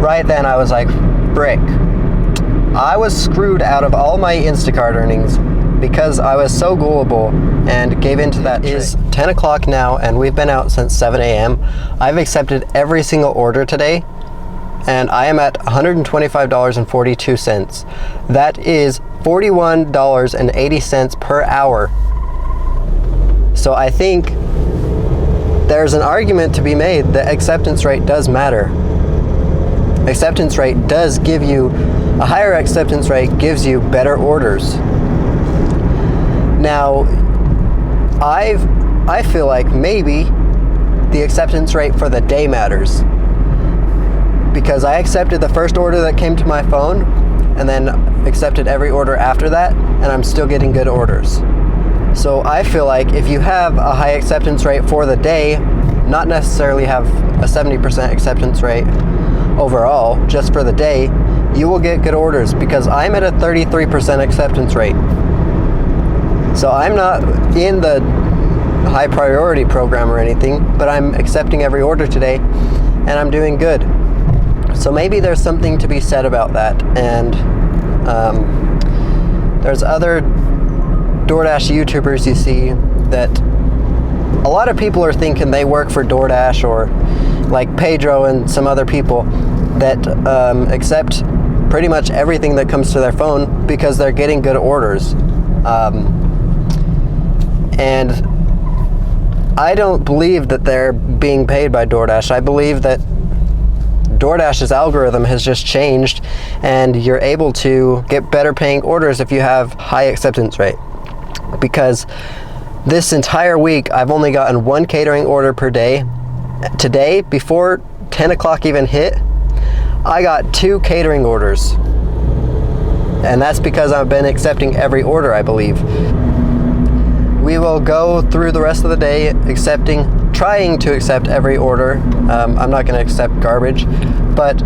right then I was like, frick. I was screwed out of all my Instacart earnings because I was so gullible and gave into that trick. It is 10 o'clock now and we've been out since 7 a.m. I've accepted every single order today and I am at $125.42. That is $41.80 per hour. So I think there's an argument to be made that acceptance rate does matter. Acceptance rate does give you, a higher acceptance rate gives you better orders. Now, I feel like maybe the acceptance rate for the day matters. Because I accepted the first order that came to my phone and then accepted every order after that, and I'm still getting good orders. So I feel like if you have a high acceptance rate for the day, not necessarily have a 70% acceptance rate overall, just for the day, you will get good orders because I'm at a 33% acceptance rate. So I'm not in the high priority program or anything, but I'm accepting every order today and I'm doing good. So maybe there's something to be said about that. And there's other DoorDash YouTubers you see that a lot of people are thinking they work for DoorDash, or like Pedro and some other people that accept pretty much everything that comes to their phone because they're getting good orders. And I don't believe that they're being paid by DoorDash. I believe that DoorDash's algorithm has just changed and you're able to get better paying orders if you have high acceptance rate. Because this entire week I've only gotten one catering order per day. Today, before 10 o'clock even hit, I got 2 catering orders. And that's because I've been accepting every order, I believe. We will go through the rest of the day trying to accept every order. I'm not going to accept garbage, but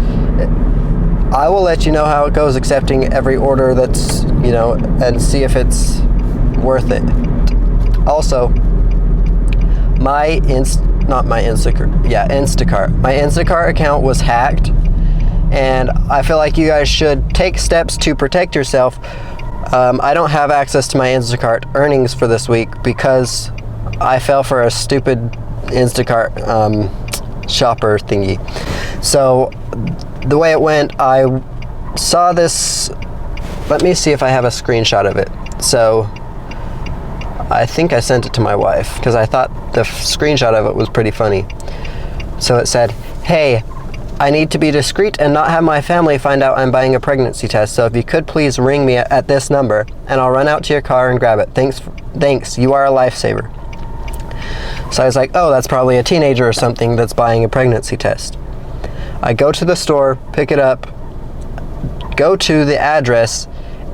I will let you know how it goes accepting every order that's, and see if it's worth it. Also, my Instacart account was hacked, and I feel like you guys should take steps to protect yourself. I don't have access to my Instacart earnings for this week because I fell for a stupid Instacart shopper thingy. So the way it went, I saw this. Let me see if I have a screenshot of it. So I think I sent it to my wife because I thought the screenshot of it was pretty funny. So it said, "Hey, I need to be discreet and not have my family find out I'm buying a pregnancy test. So if you could please ring me at this number and I'll run out to your car and grab it. Thanks, you are a lifesaver." So I was like, oh, that's probably a teenager or something that's buying a pregnancy test. I go to the store, pick it up, go to the address,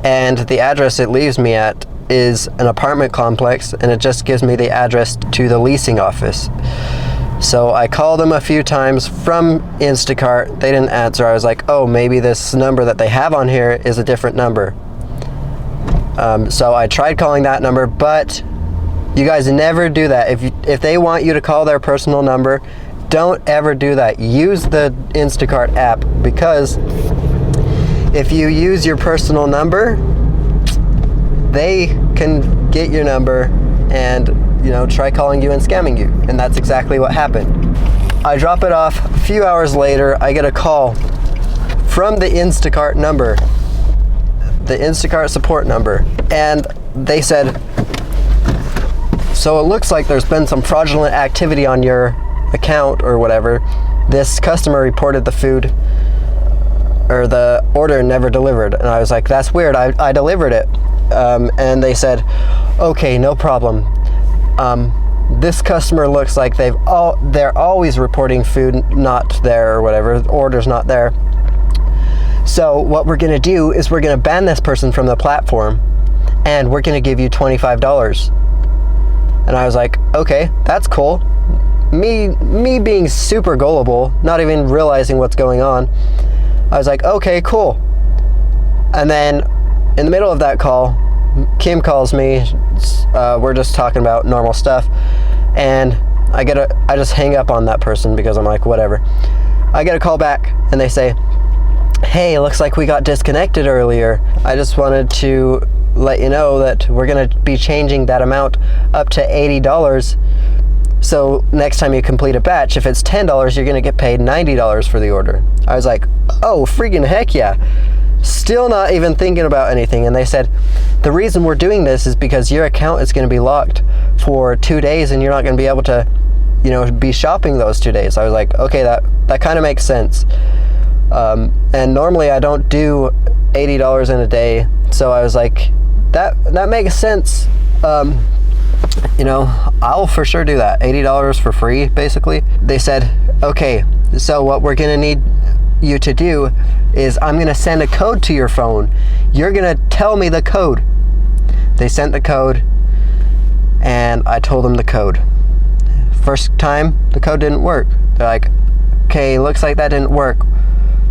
and the address it leaves me at is an apartment complex, and it just gives me the address to the leasing office. So I called them a few times from Instacart. They didn't answer. I was like, oh, maybe this number that they have on here is a different number. So I tried calling that number, but you guys never do that. If they want you to call their personal number, don't ever do that. Use the Instacart app, because if you use your personal number, they can get your number and try calling you and scamming you. And that's exactly what happened. I drop it off. A few hours later, I get a call from the Instacart number, the Instacart support number. And they said, so it looks like there's been some fraudulent activity on your account or whatever. This customer reported the food or the order never delivered. And I was like, that's weird. I delivered it. And they said, okay, no problem. This customer looks like they're always reporting food not there or whatever, order's not there. So what we're gonna do is we're gonna ban this person from the platform and we're gonna give you $25. And I was like, okay, that's cool. Me being super gullible, not even realizing what's going on, I was like, okay, cool. And then in the middle of that call, Kim calls me. We're just talking about normal stuff, and I just hang up on that person because I'm like, whatever. I get a call back and they say, hey, looks like we got disconnected earlier. I just wanted to let you know that we're gonna be changing that amount up to $80. So next time you complete a batch, if it's $10, you're gonna get paid $90 for the order. I was like, oh, freaking heck yeah. Still not even thinking about anything. And they said, the reason we're doing this is because your account is gonna be locked for 2 days and you're not gonna be able to, be shopping those 2 days. I was like, okay, that kind of makes sense. And normally I don't do $80 in a day. So I was like, that makes sense. I'll for sure do that. $80 for free, basically. They said, okay, so what we're gonna need you to do is I'm gonna send a code to your phone. You're gonna tell me the code. They sent the code and I told them the code. First time, the code didn't work. They're like, okay, looks like that didn't work.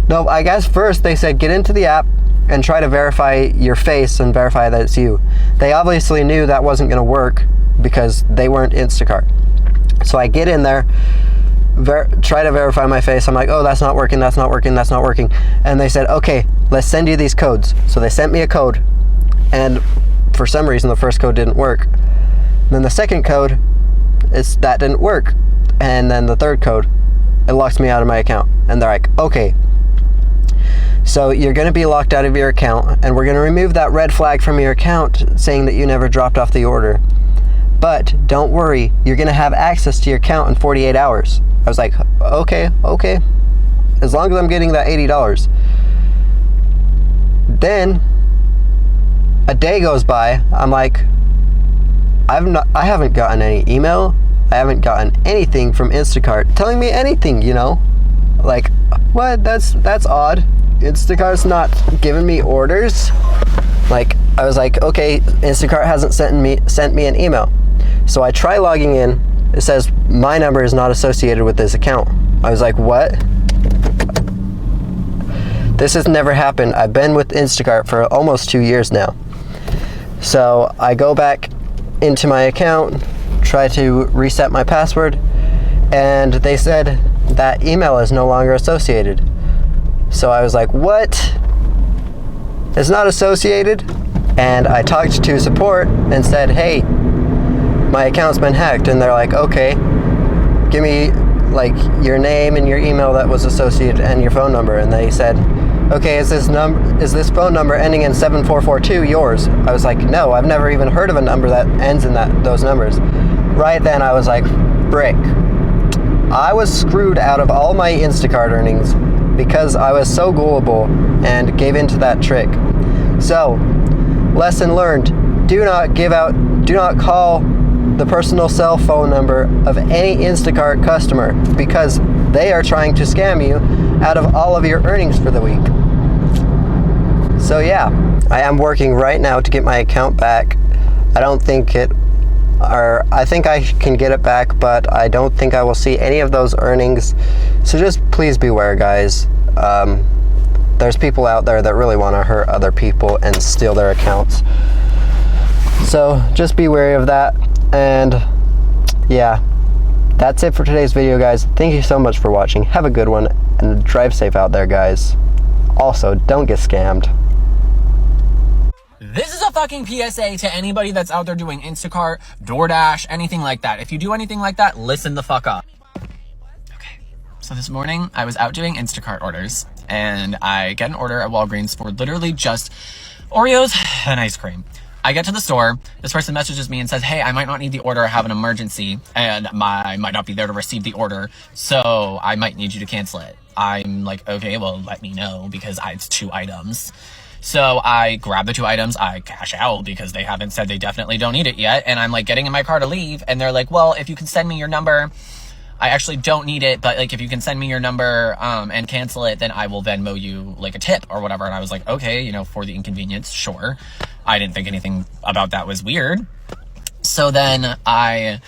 No, I guess first they said get into the app and try to verify your face and verify that it's you. They obviously knew that wasn't gonna work because they weren't Instacart. So I get in there, try to verify my face. I'm like, oh, that's not working, that's not working, that's not working. And they said, okay, let's send you these codes. So they sent me a code, and for some reason the first code didn't work. Then the second code, that didn't work. And then the third code, it locks me out of my account. And they're like, okay, so you're gonna be locked out of your account, and we're gonna remove that red flag from your account saying that you never dropped off the order. But don't worry, you're gonna have access to your account in 48 hours. I was like, okay. As long as I'm getting that $80. Then a day goes by, I'm like, I haven't gotten any email, I haven't gotten anything from Instacart telling me anything, Like, what? That's odd. Instacart's not giving me orders. Like, I was like, okay, Instacart hasn't sent me an email. So I try logging in. It says my number is not associated with this account. I was like, what? This has never happened. I've been with Instacart for almost 2 years now. So I go back into my account, try to reset my password, and they said that email is no longer associated. So I was like, what? It's not associated? And I talked to support and said, hey, my account's been hacked. And they're like, okay, give me your name and your email that was associated and your phone number. And they said, okay, is this phone number ending in 7442 yours? I was like, no, I've never even heard of a number that ends in those numbers. Right then I was like, frick. I was screwed out of all my Instacart earnings because I was so gullible and gave into that trick. So, lesson learned, do not call the personal cell phone number of any Instacart customer because they are trying to scam you out of all of your earnings for the week. So yeah, I am working right now to get my account back. I think I can get it back, but I don't think I will see any of those earnings. So just please beware, guys. There's people out there that really want to hurt other people and steal their accounts. So just be wary of that. And yeah, that's it for today's video, guys. Thank you so much for watching. Have a good one and drive safe out there, guys. Also, don't get scammed. This is a fucking PSA to anybody that's out there doing Instacart, DoorDash, anything like that. If you do anything like that, listen the fuck up. Okay, so this morning I was out doing Instacart orders and I get an order at Walgreens for literally just Oreos and ice cream. I get to the store, this person messages me and says, hey, I might not need the order, I have an emergency, and I might not be there to receive the order, so I might need you to cancel it. I'm like, okay, well, let me know, because it's 2 items. So I grab the 2 items, I cash out, because they haven't said they definitely don't need it yet, and I'm like getting in my car to leave, and they're like, well, if you can send me your number, I actually don't need it, but if you can send me your number and cancel it, then I will Venmo you a tip or whatever. And I was like, okay, for the inconvenience, sure. I didn't think anything about that was weird. So then I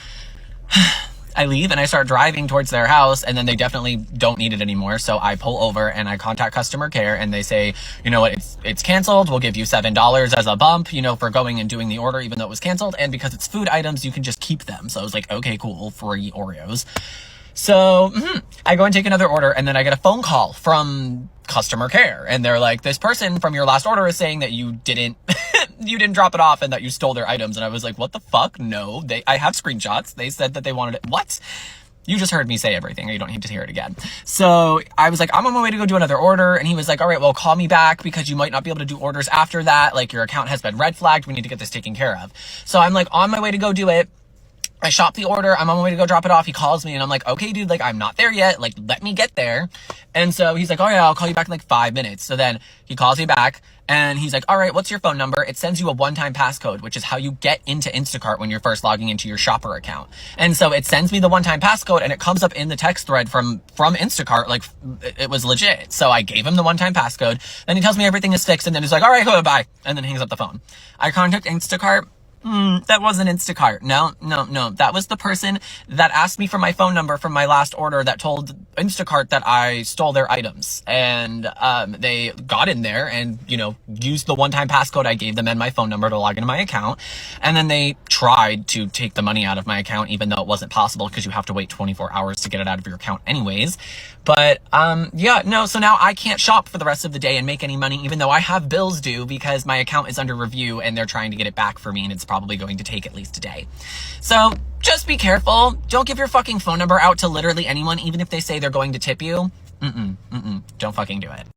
leave and I start driving towards their house, and then they definitely don't need it anymore. So I pull over and I contact customer care, and they say, you know what, it's canceled. We'll give you $7 as a bump, for going and doing the order, even though it was canceled. And because it's food items, you can just keep them. So I was like, okay, cool, free Oreos. So I go and take another order, and then I get a phone call from customer care. And they're like, this person from your last order is saying that you didn't you didn't drop it off and that you stole their items. And I was like, what the fuck? No, I have screenshots. They said that they wanted it. What? You just heard me say everything. You don't need to hear it again. So I was like, I'm on my way to go do another order. And he was like, all right, well, call me back because you might not be able to do orders after that. Like, your account has been red flagged. We need to get this taken care of. So I'm like on my way to go do it. I shop the order. I'm on my way to go drop it off. He calls me and I'm like, okay, dude, like, I'm not there yet. Like, let me get there. And so he's like, oh yeah, I'll call you back in like 5 minutes. So then he calls me back and he's like, all right, what's your phone number? It sends you a one-time passcode, which is how you get into Instacart when you're first logging into your shopper account. And so it sends me the one-time passcode and it comes up in the text thread from Instacart. Like, it was legit. So I gave him the one-time passcode. Then he tells me everything is fixed and then he's like, all right, bye. And then hangs up the phone. I contact Instacart. That wasn't Instacart. No. That was the person that asked me for my phone number from my last order that told Instacart that I stole their items. And they got in there and, used the one-time passcode I gave them and my phone number to log into my account. And then they tried to take the money out of my account, even though it wasn't possible because you have to wait 24 hours to get it out of your account anyways. But, so now I can't shop for the rest of the day and make any money, even though I have bills due because my account is under review and they're trying to get it back for me and it's probably going to take at least a day. So just be careful. Don't give your fucking phone number out to literally anyone, even if they say they're going to tip you. Don't fucking do it.